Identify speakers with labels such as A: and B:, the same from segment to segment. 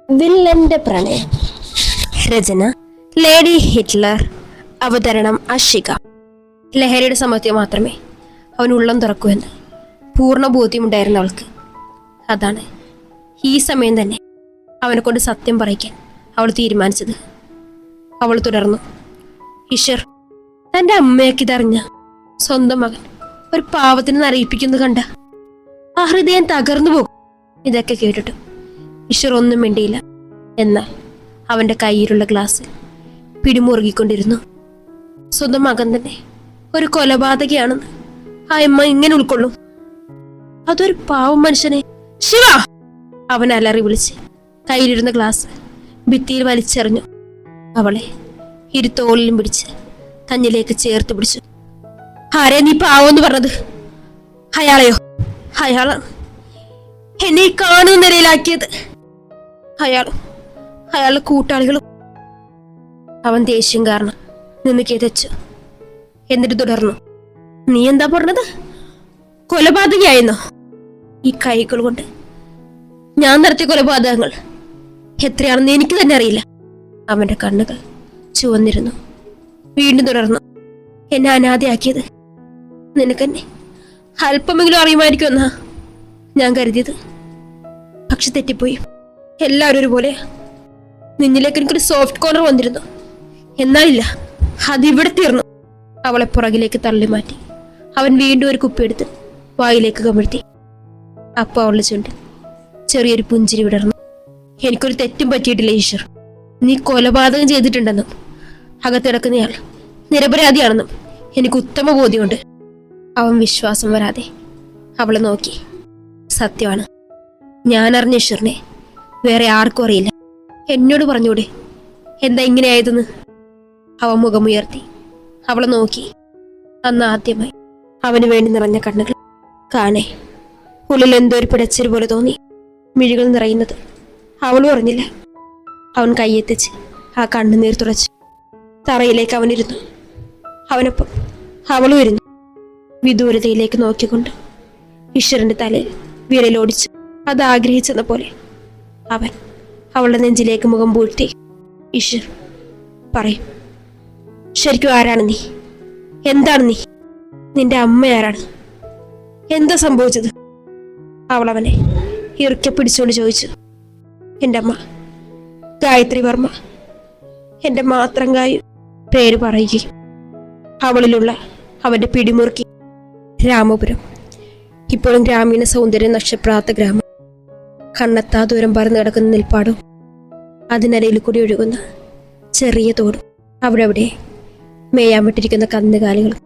A: വില്ലന്റെ പ്രണയം. രചന lady Hitler. അവതരണം അഷിക. ലഹരിയുടെ സമയത്ത് മാത്രമേ അവൻ ഉള്ളം തുറക്കൂ എന്ന് പൂർണ്ണ ബോധ്യമുണ്ടായിരുന്ന അവൾക്ക്. അതാണ് ഈ സമയം തന്നെ അവനെ കൊണ്ട് സത്യം പറയിക്കാൻ അവൾ തീരുമാനിച്ചത്. അവൾ തുടർന്നു. ഈശ്വർ തൻ്റെ അമ്മയൊക്കെ ഇതറിഞ്ഞ സ്വന്തം മകൻ ഒരു പാവത്തിന് അറിയിപ്പിക്കുന്നത് കണ്ട ആ ഹൃദയം തകർന്നു പോകും. ഇതൊക്കെ കേട്ടിട്ടും ഈശ്വർ ഒന്നും മിണ്ടിയില്ല. എന്നാൽ അവന്റെ കയ്യിലുള്ള ഗ്ലാസ് പിടിമുറുകിക്കൊണ്ടിരുന്നു. സ്വന്തം മകൻ തന്നെ ഒരു കൊലപാതകയാണെന്ന് ആ അമ്മ ഇങ്ങനെ ഉൾക്കൊള്ളും? അതൊരു പാവം മനുഷ്യനെ. ശിവ! അവൻ അലറി വിളിച്ച് കയ്യിലിരുന്ന ഗ്ലാസ് ഭിത്തിയിൽ വലിച്ചെറിഞ്ഞു. അവളെ ഇരുത്തോളിലും പിടിച്ച് തന്നിലേക്ക് ചേർത്ത് പിടിച്ചു. ആരെ നീ പാവെന്ന് പറഞ്ഞത്? അയാളെയോ? അയാളാണ് എന്നെ കാണുന്ന നിലയിലാക്കിയത്. അയാളുടെ കൂട്ടാളികളും. അവൻ ദേഷ്യം കാരണം നിന്ന് കിതച്ചു. എന്നിട്ട് തുടർന്നു. നീ എന്താ പറഞ്ഞത്? കൊലപാതകയായിരുന്നോ? ഈ കൈകൾ കൊണ്ട് ഞാൻ നടത്തിയ കൊലപാതകങ്ങൾ എത്രയാണെന്ന് എനിക്ക് തന്നെ അറിയില്ല. അവന്റെ കണ്ണുകൾ ചുവന്നിരുന്നു. വീണ്ടും തുടർന്നു. എന്നെ അനാഥയാക്കിയത് നിനക്കെന്നെ അല്പമെങ്കിലും അറിയുമായിരിക്കുമെന്നാ ഞാൻ കരുതിയത്. പക്ഷെ തെറ്റിപ്പോയി. എല്ലാവരും ഒരുപോലെ. നിന്നിലേക്ക് എനിക്കൊരു സോഫ്റ്റ് കോർണർ വന്നിരുന്നു. എന്നാലില്ല, അതിവിടെ തീർന്നു. അവളെ പുറകിലേക്ക് തള്ളി മാറ്റി അവൻ വീണ്ടും ഒരു കുപ്പിയെടുത്ത് വായിലേക്ക് കമിഴ്ത്തി. അപ്പോൾ അവളുടെ ചുണ്ടിൽ ചെറിയൊരു പുഞ്ചിരി വിടർന്നു. എനിക്കൊരു തെറ്റും പറ്റിയിട്ടില്ല ഈശ്വർ. നീ കൊലപാതകം ചെയ്തിട്ടുണ്ടെന്നും അകത്തിടക്കുന്നയാൾ നിരപരാധിയാണെന്നും എനിക്ക് ഉത്തമ ബോധ്യമുണ്ട്. അവൻ വിശ്വാസം വരാതെ അവളെ നോക്കി. സത്യമാണ്, ഞാൻ അറിഞ്ഞ ഈശ്വറിനെ വേറെ ആർക്കും അറിയില്ല. എന്നോട് പറഞ്ഞൂടെ എന്താ ഇങ്ങനെയായതെന്ന്? അവൻ മുഖമുയർത്തി അവളെ നോക്കി. അന്ന് ആദ്യമായി അവന് വേണ്ടി നിറഞ്ഞ കണ്ണുകൾ കാണേ. ഉള്ളിൽ എന്തോ ഒരു പിടച്ചിരി പോലെ തോന്നി. മിഴികൾ നിറയുന്നത് അവളും അറിഞ്ഞില്ല. അവൻ കൈയെത്തിച്ച് ആ കണ്ണുനീർ തുടച്ചു. തറയിലേക്ക് അവനിരുന്നു. അവനൊപ്പം അവളും ഇരുന്നു. വിദൂരതയിലേക്ക് നോക്കിക്കൊണ്ട് ഈശ്വരന്റെ തലയിൽ വിരലോടിച്ചു. അത് ആഗ്രഹിച്ചെന്ന പോലെ അവൻ അവളുടെ നെഞ്ചിലേക്ക് മുഖം പൂഴ്ത്തി. ഈശ്വർ, പറയും, ശരിക്കും ആരാണ് നീ? എന്താണ് നീ? നിന്റെ അമ്മ ആരാണ്? എന്താ സംഭവിച്ചത്? അവൾ അവനെ ഇറുക്കെ പിടിച്ചുകൊണ്ട് ചോദിച്ചു. എൻ്റെ അമ്മ ഗായത്രി വർമ്മ. എൻ്റെ മാത്രം ഗായു പേര് പറയുകയും അവളിലുള്ള അവന്റെ പിടിമുറുക്കി. രാമപുരം ഇപ്പോഴും ഗ്രാമീണ സൗന്ദര്യം നഷ്ടപ്പെടാത്ത ഗ്രാമം. കണ്ണെത്താ ദൂരം പറന്ന് കിടക്കുന്ന നെൽപ്പാടും അതിനരയിൽ കൂടി ഒഴുകുന്ന ചെറിയ തോടും അവിടെ മേയാൻ വിട്ടിരിക്കുന്ന കന്നുകാലികളും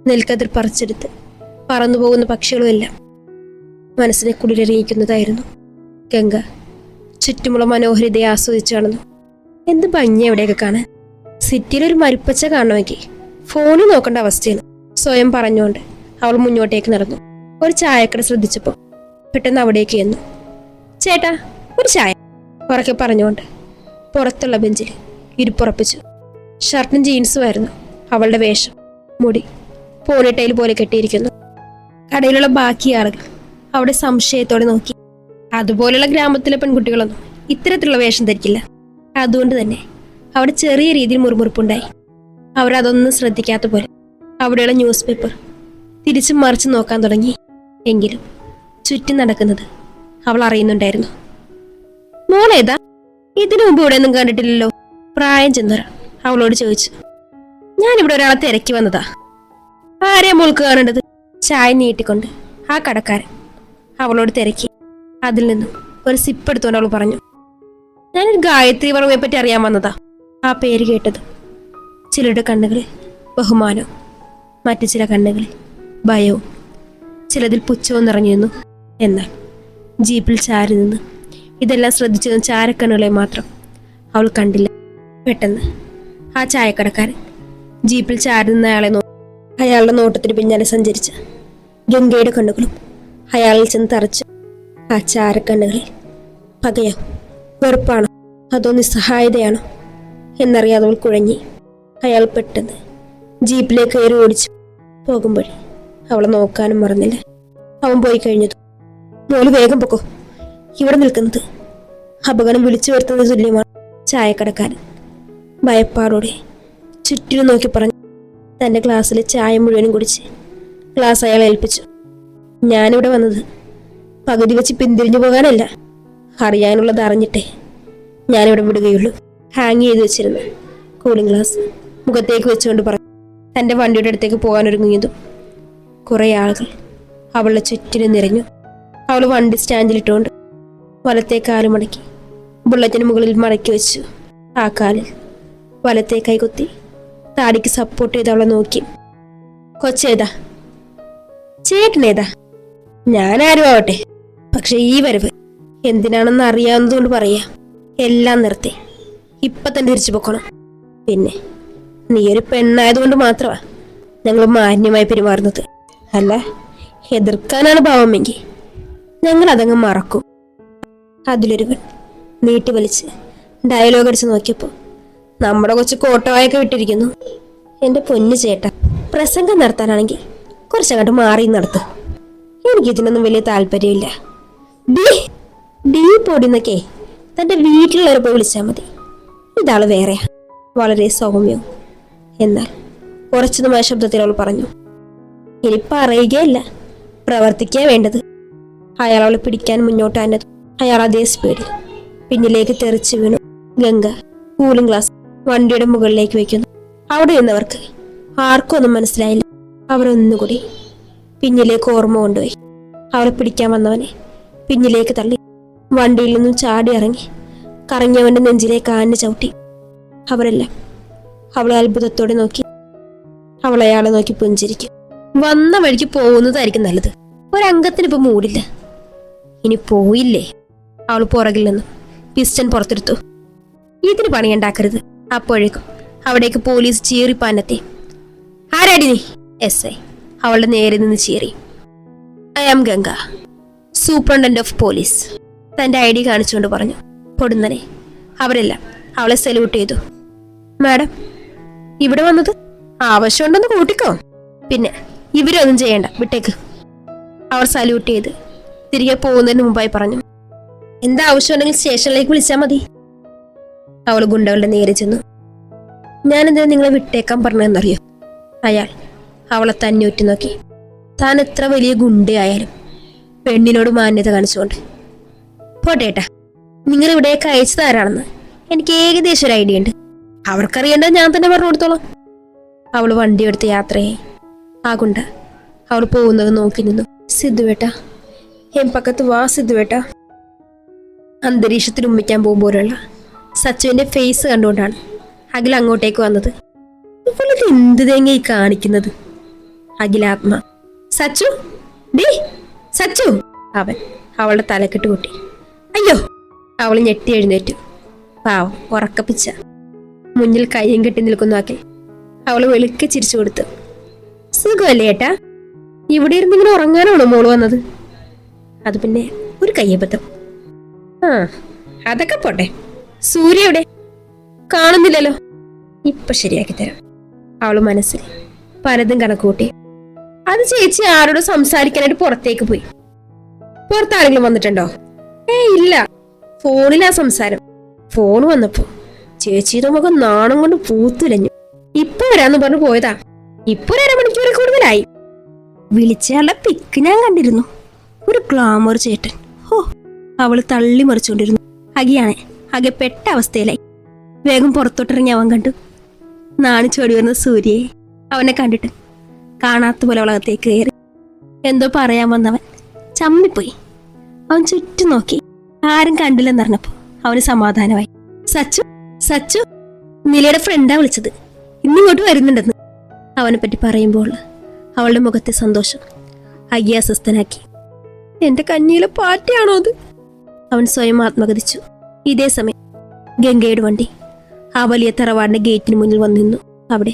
A: നെൽക്കതിർ പറിച്ചെടുത്ത് പറന്നു പോകുന്ന പക്ഷികളും എല്ലാം മനസ്സിനെ കുളിരറിയിക്കുന്നതായിരുന്നു. ഗംഗ ചുറ്റുമുള്ള മനോഹരിതയെ ആസ്വദിച്ചു കാണുന്നു. എന്ത് ഭംഗി എവിടെയൊക്കെ കാണാൻ. സിറ്റിയിലൊരു മരുപ്പച്ച കാണണമെങ്കിൽ ഫോണിൽ നോക്കേണ്ട അവസ്ഥയാണ്. സ്വയം പറഞ്ഞുകൊണ്ട് അവൾ മുന്നോട്ടേക്ക് നടന്നു. ഒരു ചായക്കട ശ്രദ്ധിച്ചപ്പോൾ പെട്ടെന്ന് അവിടേക്ക് ചെന്നു. ചേട്ടാ, ഒരു ചായ, ഉറക്കെ പറഞ്ഞുകൊണ്ട് പുറത്തുള്ള ബെഞ്ചിൽ ഇരിപ്പുറപ്പിച്ചു. ഷർട്ടും ജീൻസുമായിരുന്നു അവളുടെ വേഷം. മുടി പോണിട്ടയിൽ പോലെ കെട്ടിയിരിക്കുന്നു. കടയിലുള്ള ബാക്കി ആളുകൾ അവിടെ സംശയത്തോടെ നോക്കി. അതുപോലെയുള്ള ഗ്രാമത്തിലെ പെൺകുട്ടികളൊന്നും ഇത്തരത്തിലുള്ള വേഷം ധരിക്കില്ല. അതുകൊണ്ട് തന്നെ അവിടെ ചെറിയ രീതിയിൽ മുറുമുറുപ്പുണ്ടായി. അവരതൊന്നും ശ്രദ്ധിക്കാത്ത പോലെ അവിടെയുള്ള ന്യൂസ് പേപ്പർ തിരിച്ചും മറിച്ച് നോക്കാൻ തുടങ്ങി. എങ്കിലും ചുറ്റും നടക്കുന്നത് അവൾ അറിയുന്നുണ്ടായിരുന്നു. മോളേതാ? ഇതിനു മുമ്പ് ഇവിടെ ഒന്നും കണ്ടിട്ടില്ലല്ലോ. പ്രായം ചെന്നൊര അവളോട് ചോദിച്ചു. ഞാനിവിടെ ഒരാളെ തിരക്കി വന്നതാ. ആരെയാ മോൾക്ക് കാണേണ്ടത്? ചായ നീട്ടിക്കൊണ്ട് ആ കടക്കാരൻ അവളോട് തിരക്കി. അതിൽ നിന്നും ഒരു സിപ്പ് എടുത്തുകൊണ്ട് അവൾ പറഞ്ഞു, ഞാനൊരു ഗായത്രി വർമ്മയെ പറ്റി അറിയാൻ വന്നതാ. ആ പേര് കേട്ടത് ചിലരുടെ കണ്ണുകളിൽ ബഹുമാനവും മറ്റു ചില കണ്ണുകളിൽ ഭയവും ചിലതിൽ പുച്ഛവും നിറഞ്ഞിരുന്നു. എന്നാൽ ജീപ്പിൽ ചാരി നിന്ന് ഇതെല്ലാം ശ്രദ്ധിച്ചിരുന്ന ചാരക്കണ്ണുകളെ മാത്രം അവൾ കണ്ടില്ല. പെട്ടെന്ന് ആ ചായക്കടക്കാരൻ ജീപ്പിൽ ചാരി നിന്ന് അയാളുടെ നോട്ടത്തിന് പിന്നാലെ സഞ്ചരിച്ച ഗംഗയുടെ കണ്ണുകളും അയാളിൽ ചെന്ന് തറച്ചു. ആ ചാരക്കണ്ണുകളിൽ പകയോ വെറുപ്പാണോ അതോ നിസ്സഹായതയാണോ എന്നറിയാതെ അവൾ കുഴങ്ങി. അയാൾ പെട്ടെന്ന് ജീപ്പിലേക്ക് കയറി ഓടിച്ചു. പോകുമ്പോൾ അവളെ നോക്കാനും മറന്നില്ല. അവൻ പോയി കഴിഞ്ഞതു. മോള് വേഗം പൊക്കോ, ഇവിടെ നിൽക്കുന്നത് അപകടം വിളിച്ചു വരുത്തുന്നത് തുല്യമാണ്. ചായക്കടക്കാരൻ ഭയപ്പാടോടെ ചുറ്റിനും നോക്കി പറഞ്ഞു. തൻ്റെ ഗ്ലാസ്സിലെ ചായ മുഴുവനും കുടിച്ച് ഗ്ലാസ് അയാൾ ഏൽപ്പിച്ചു. ഞാനിവിടെ വന്നത് പകുതി വെച്ച് പിന്തിരിഞ്ഞു പോകാനല്ല, അറിയാനുള്ളത് അറിഞ്ഞിട്ടേ ഞാനിവിടെ വിടുകയുള്ളൂ. ഹാങ് ചെയ്ത് വെച്ചിരുന്നു കൂളിംഗ് ഗ്ലാസ് മുഖത്തേക്ക് വെച്ചുകൊണ്ട് പറഞ്ഞു. തൻ്റെ വണ്ടിയുടെ അടുത്തേക്ക് പോകാനൊരുങ്ങിയതും കുറേ ആളുകൾ അവളുടെ ചുറ്റിനും നിറഞ്ഞു. അവൾ വണ്ടി സ്റ്റാൻഡിലിട്ടുകൊണ്ട് വലത്തെ കാല് മടക്കി ബുള്ളറ്റിന് മുകളിൽ മടക്കി വെച്ചു. ആ കാലിൽ വലത്തെ കൈ കുത്തി താടിക്ക് സപ്പോർട്ട് ചെയ്ത് അവളെ നോക്കി. കൊച്ചേതാ? ചേട്ടനേതാ? ഞാനാരും ആവട്ടെ, പക്ഷെ ഈ വരവ് എന്തിനാണെന്ന് അറിയാവുന്നതുകൊണ്ട് പറയാ. എല്ലാം നിർത്തി ഇപ്പൊ തന്നെ തിരിച്ചു പൊക്കണം. പിന്നെ നീ ഒരു പെണ്ണായതുകൊണ്ട് മാത്രമാ ഞങ്ങൾ മാന്യമായി പെരുമാറുന്നത്. അല്ല, എതിർക്കാനാണ് ഭാവമെങ്കിൽ ഞങ്ങൾ അതങ്ങ് മറക്കും. അതിലൊരുവൻ നീട്ടി വലിച്ച് ഡയലോഗ് അടിച്ച് നോക്കിയപ്പോൾ നമ്മുടെ കൊച്ചു കോട്ടവായൊക്കെ വിട്ടിരിക്കുന്നു. എൻ്റെ പൊന്നു ചേട്ടാ, പ്രസംഗം നടത്താനാണെങ്കിൽ കുറച്ചങ്ങോട്ട് മാറി നടത്തും. എനിക്കിതിനൊന്നും വലിയ താല്പര്യമില്ല. ഡീ പൊടിന്നൊക്കെ തൻ്റെ വീട്ടിലുള്ളവരെ പോയി വിളിച്ചാൽ മതി. ഇതാള് വേറെയാ, വളരെ സൗമ്യവും എന്നാൽ കുറച്ചതുമായ ശബ്ദത്തിൽ അവൾ പറഞ്ഞു. ഇനി പറയുകയല്ല, പ്രവർത്തിക്കുക വേണ്ടത്. അയാൾ അവളെ പിടിക്കാൻ മുന്നോട്ട് ആഞ്ഞത്. അയാൾ അതേ സ്പീഡിൽ പിന്നിലേക്ക് തെറിച്ചു വീണു. ഗംഗ കൂളിംഗ് ഗ്ലാസ് വണ്ടിയുടെ മുകളിലേക്ക് വെക്കുന്നു. അവിടെ നിന്നവർക്ക് ആർക്കും ഒന്നും മനസ്സിലായില്ല. അവരൊന്നുകൂടി പിന്നിലേക്ക് ഓർമ്മ കൊണ്ടുപോയി. അവളെ പിടിക്കാൻ വന്നവനെ പിന്നിലേക്ക് തള്ളി വണ്ടിയിൽ നിന്നും ചാടി ഇറങ്ങി കറങ്ങിയവന്റെ നെഞ്ചിലേക്ക് ആഞ്ഞു ചവിട്ടി. അവരെല്ലാം അവളെ അത്ഭുതത്തോടെ നോക്കി. അവൾ അയാളെ നോക്കി പുഞ്ചിരിക്കും. വന്ന വഴിക്ക് പോകുന്നതായിരിക്കും നല്ലത്. ഒരംഗത്തിന് ഇപ്പൊ മൂടില്ല. ഇനി പോയില്ലേ? അവൾ പുറകിൽ നിന്നും പിസ്റ്റൺ പുറത്തെടുത്തു. ഇതിന് പണിയുണ്ടാക്കരുത്. അപ്പോഴേക്കും അവിടേക്ക് പോലീസ് ചീറിപ്പാനെത്തി. ആരാടി നീ? SI അവളുടെ നേരെ നിന്ന് ചീറി. I am Ganga, superintendent of police. തന്റെ ID കാണിച്ചുകൊണ്ട് പറഞ്ഞു. പൊടുന്നനെ അവരെല്ലാം അവളെ സല്യൂട്ട് ചെയ്തു. മാഡം, ഇവിടെ വന്നത് ആവശ്യമുണ്ടെന്ന് കൂട്ടിക്കോ. പിന്നെ ഇവരൊന്നും ചെയ്യണ്ട, വിട്ടേക്ക്. അവർ സല്യൂട്ട് ചെയ്ത് തിരികെ പോകുന്നതിന് മുമ്പായി പറഞ്ഞു. എന്താ ആവശ്യമുണ്ടെങ്കിൽ സ്റ്റേഷനിലേക്ക് വിളിച്ചാൽ മതി. അവൾ ഗുണ്ടകളുടെ നേരെ ചെന്നു. ഞാനെന്താ നിങ്ങളെ വിട്ടേക്കാൻ പറഞ്ഞതെന്നറിയോ? അയാൾ അവളെ തന്നെ ഉറ്റു നോക്കി. താൻ എത്ര വലിയ ഗുണ്ടയായാലും പെണ്ണിനോട് മാന്യത കാണിച്ചുകൊണ്ട്. പോട്ടേട്ടാ, നിങ്ങൾ ഇവിടേക്ക് അയച്ചതാരാണെന്ന് എനിക്ക് ഏകദേശം ഒരു ഐഡിയ ഉണ്ട്. അവർക്കറിയേണ്ടത് ഞാൻ തന്നെ പറഞ്ഞു കൊടുത്തോളാം. അവൾ വണ്ടിയെടുത്ത് യാത്രയായി. ആ ഗുണ്ട അവൾ പോകുന്നത് നോക്കി നിന്നു. സിദ്ധുവേട്ട, എൻ പക്കത്ത് വാ സിദ്ധുവേട്ട. അന്തരീക്ഷത്തിൽ ഉമ്മിക്കാൻ പോകുമ്പോഴുള്ള സച്ചുവിന്റെ ഫേസ് കണ്ടുകൊണ്ടാണ് അഖിൽ അങ്ങോട്ടേക്ക് വന്നത്. ഇവളിത് എന്ത് തേങ്ങ ഈ കാണിക്കുന്നത്? അഖിലാത്മ. സച്ചു, ഡേ സച്ചു. അവൻ അവളുടെ തലക്കെട്ട് കൂട്ടി. അയ്യോ! അവൾ ഞെട്ടി എഴുന്നേറ്റു. പാവം, ഉറക്കപ്പിച്ച. മുന്നിൽ കയ്യും കെട്ടി നിൽക്കുന്നു അഖിൽ. അവള് വെളുക്കെ ചിരിച്ചു കൊടുത്തു. സുഖമല്ലേ ഏട്ടാ? ഇവിടെ ഇരുന്നിങ്ങനെ ഉറങ്ങാനാണോ മോള് വന്നത്? അത് പിന്നെ ഒരു കയ്യബദ്ധം. ആ, അതൊക്കെ പോട്ടെ. സൂര്യ എവിടെ? കാണുന്നില്ലല്ലോ. ഇപ്പൊ ശരിയാക്കി തരാം. അവള് മനസ്സിൽ പലതും കണക്കൂട്ടി. അത് ചേച്ചി ആരോട് സംസാരിക്കാനായിട്ട് പുറത്തേക്ക് പോയി. പുറത്താരെങ്കിലും വന്നിട്ടുണ്ടോ? ഇല്ല, ഫോണിലാ സംസാരം. ഫോൺ വന്നപ്പോ ചേച്ചിയുടെ മുഖം നാണം കൊണ്ട് പൂത്തുലഞ്ഞു. ഇപ്പൊ വരാന്ന് പറഞ്ഞു പോയതാ. ഇപ്പൊ 1.5 മണിക്കൂർ കൂടുതലായി. വിളിച്ചയാളുടെ പിക്ക് ഞാൻ കണ്ടിരുന്നു. ഒരു ഗ്ലാമർ ചേട്ടൻ. ഹോ! അവള് തള്ളി മറിച്ചുകൊണ്ടിരുന്നു. അകിയാണെ അകെ പെട്ട അവസ്ഥയിലായി. വേഗം പുറത്തോട്ടിറങ്ങി അവൻ കണ്ടു. നാണിച്ചോടി വരുന്ന സൂര്യയെ. അവനെ കണ്ടിട്ട് കാണാത്ത പോലെ അവളകത്തേക്ക് കയറി. എന്തോ പറയാൻ വന്നവൻ ചമ്മിപ്പോയി. അവൻ ചുറ്റും നോക്കി. ആരും കണ്ടില്ലെന്നറിഞ്ഞപ്പോ അവന് സമാധാനമായി. സച്ചു, സച്ചു, നിലയുടെ ഫ്രണ്ടാ വിളിച്ചത്. ഇന്നിങ്ങോട്ട് വരുന്നുണ്ടെന്ന്. അവനെ പറ്റി പറയുമ്പോൾ അവളുടെ മുഖത്തെ സന്തോഷം അയ്യ അസ്വസ്ഥനാക്കി. എന്റെ കഞ്ഞിയിലെ പാറ്റയാണോ അത്? അവൻ സ്വയം ആത്മഗതിച്ചു. ഇതേ സമയം ഗംഗയുടെ വണ്ടി ആ വലിയ തറവാടിന്റെ ഗേറ്റിന് മുന്നിൽ വന്നു നിന്നു. അവിടെ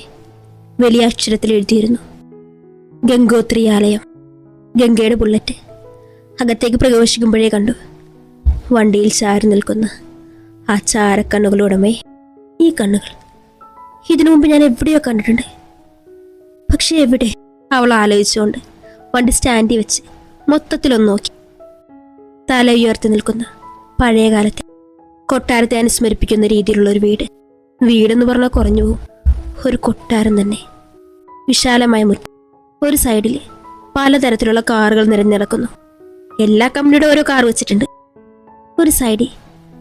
A: വലിയ അക്ഷരത്തിൽ എഴുതിയിരുന്നു ഗംഗോത്രി ആലയം. ഗംഗയുടെ ബുള്ളറ്റ് അകത്തേക്ക് പ്രവേശിക്കുമ്പോഴേ കണ്ടു വണ്ടിയിൽ ചാരി നിൽക്കുന്ന ആ ചാരക്കണ്ണുകളുടമേ. ഈ കണ്ണുകൾ ഇതിനു മുമ്പ് ഞാൻ എവിടെയോ കണ്ടിട്ടുണ്ട്. പക്ഷെ എവിടെ? അവൾ ആലോചിച്ചുകൊണ്ട് വണ്ടി സ്റ്റാൻഡിൽ വെച്ച് മൊത്തത്തിലൊന്ന് നോക്കി. തല ഉയർത്തി നിൽക്കുന്ന പഴയ കാലത്തെ കൊട്ടാരത്തെ അനുസ്മരിപ്പിക്കുന്ന രീതിയിലുള്ള ഒരു വീട്. വീടെന്ന് പറഞ്ഞാൽ കുറഞ്ഞു പോവും. ഒരു കൊട്ടാരം തന്നെ. വിശാലമായ മുറ്റം. ഒരു സൈഡിൽ പലതരത്തിലുള്ള കാറുകൾ നിരന്നിടക്കുന്നു. എല്ലാ കമ്പനിയുടെ ഓരോ കാർ വെച്ചിട്ടുണ്ട്. ഒരു സൈഡിൽ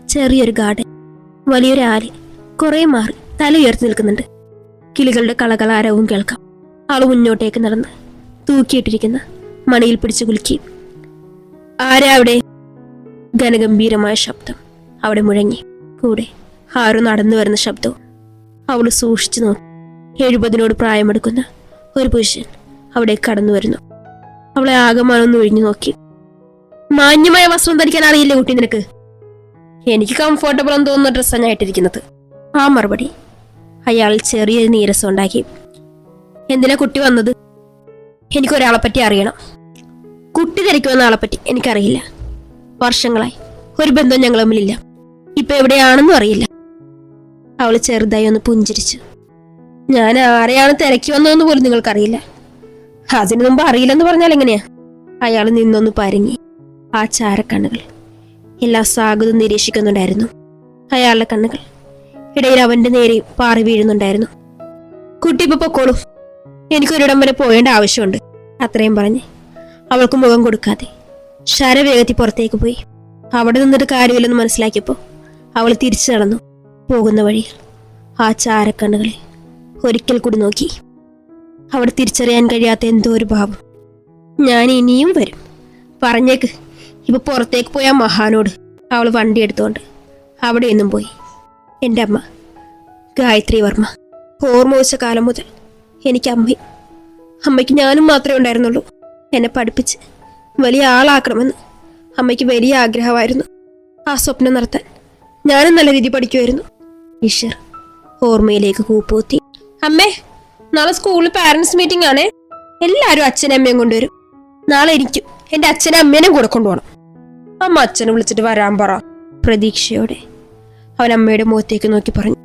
A: ചെറിയൊരു ഗാർഡൻ. വലിയൊരു ആല് കുറെ മാറി തല ഉയർത്തി നിൽക്കുന്നുണ്ട്. കിളികളുടെ കളകളാരവും കേൾക്കാം. ആള് മുന്നോട്ടേക്ക് നടന്ന് തൂക്കിയിട്ടിരിക്കുന്ന മണിയിൽ പിടിച്ചു കുലുക്കി. ആരാ അവിടെ? ഘനഗംഭീരമായ ശബ്ദം അവിടെ മുഴങ്ങി. കൂടെ ആരോ നടന്നു വരുന്ന ശബ്ദവും. അവള് സൂക്ഷിച്ചു നോക്കി. 70 പ്രായമെടുക്കുന്ന ഒരു പുരുഷൻ അവിടെ കടന്നു വരുന്നു. അവളെ ആകമാനൊന്ന് ഒഴിഞ്ഞു നോക്കി. മാന്യമായ വസ്ത്രം ധരിക്കാൻ അറിയില്ലേ കുട്ടി നിനക്ക്? എനിക്ക് കംഫർട്ടബിൾ എന്ന് തോന്നുന്ന ഡ്രസ്സാണ് ഞാൻ ഇട്ടിരിക്കുന്നത്. ആ മറുപടി അയാൾ ചെറിയൊരു നീരസം ഉണ്ടാക്കി. എന്തിനാ കുട്ടി വന്നത്? എനിക്കൊരാളെ പറ്റി അറിയണം. കുട്ടി ധരിക്കുമെന്ന ആളെ പറ്റി എനിക്കറിയില്ല. വർഷങ്ങളായി ഒരു ബന്ധം ഞങ്ങൾ തമ്മിലില്ല. ഇപ്പൊ എവിടെയാണെന്നും അറിയില്ല. അവള് ചെറുതായി ഒന്ന് പുഞ്ചിരിച്ചു. ഞാൻ ആരെയാണ് തിരക്കി വന്നതെന്ന് പോലും നിങ്ങൾക്കറിയില്ല. അതിനു മുമ്പ് അറിയില്ലെന്ന് പറഞ്ഞാൽ എങ്ങനെയാ? അയാൾ നിന്നൊന്ന് പരങ്ങി. ആ ചാരക്കണ്ണുകൾ എല്ലാ സാഗതും നിരീക്ഷിക്കുന്നുണ്ടായിരുന്നു. അയാളുടെ കണ്ണുകൾ ഇടയിൽ അവന്റെ നേരെ പാറി വീഴുന്നുണ്ടായിരുന്നു. കുട്ടി ഇപ്പൊ പൊക്കോളൂ, എനിക്കൊരിടം വരെ പോയേണ്ട ആവശ്യമുണ്ട്. അത്രയും പറഞ്ഞ് അവൾക്ക് മുഖം കൊടുക്കാതെ ശരവേഗത്തിൽ പുറത്തേക്ക് പോയി. അവിടെ നിന്നിട്ട് കാര്യമില്ലെന്ന് മനസ്സിലാക്കിയപ്പോൾ അവൾ തിരിച്ചു നടന്നു. പോകുന്ന വഴിയിൽ ആ ചാരക്കണ്ണുകളെ ഒരിക്കൽ കൂടി നോക്കി. അവിടെ തിരിച്ചറിയാൻ കഴിയാത്ത എന്തോ ഒരു ഭാവം. ഞാൻ ഇനിയും വരും, പറഞ്ഞേക്ക്. ഇപ്പൊ പുറത്തേക്ക് പോയ മഹാനോട്. അവൾ വണ്ടി എടുത്തുകൊണ്ട് അവിടെ നിന്നും പോയി. എൻ്റെ അമ്മ ഗായത്രി വർമ്മ. ഓർമ്മ വെച്ച കാലം മുതൽ എനിക്ക് അമ്മയ്ക്ക് ഞാനും മാത്രമേ ഉണ്ടായിരുന്നുള്ളൂ. എന്നെ പഠിപ്പിച്ച് വലിയ ആളാക്കണമെന്ന് അമ്മയ്ക്ക് വലിയ ആഗ്രഹമായിരുന്നു. ആ സ്വപ്നം നടത്താൻ ഞാനും നല്ല രീതി പഠിക്കുമായിരുന്നു. ഈശ്വർ ഓർമ്മയിലേക്ക് കൂപ്പൂത്തി. അമ്മേ, നാളെ സ്കൂളിൽ പാരന്റ്സ് മീറ്റിംഗ് ആണേ. എല്ലാവരും അച്ഛനും അമ്മയും കൊണ്ടുവരും. നാളെ എനിക്കും എൻ്റെ അച്ഛനും അമ്മേനും കൂടെ കൊണ്ടുപോകണം. അമ്മ അച്ഛനെ വിളിച്ചിട്ട് വരാൻ പറ. പ്രതീക്ഷയോടെ അവൻ അമ്മയുടെ മുഖത്തേക്ക് നോക്കി പറഞ്ഞു.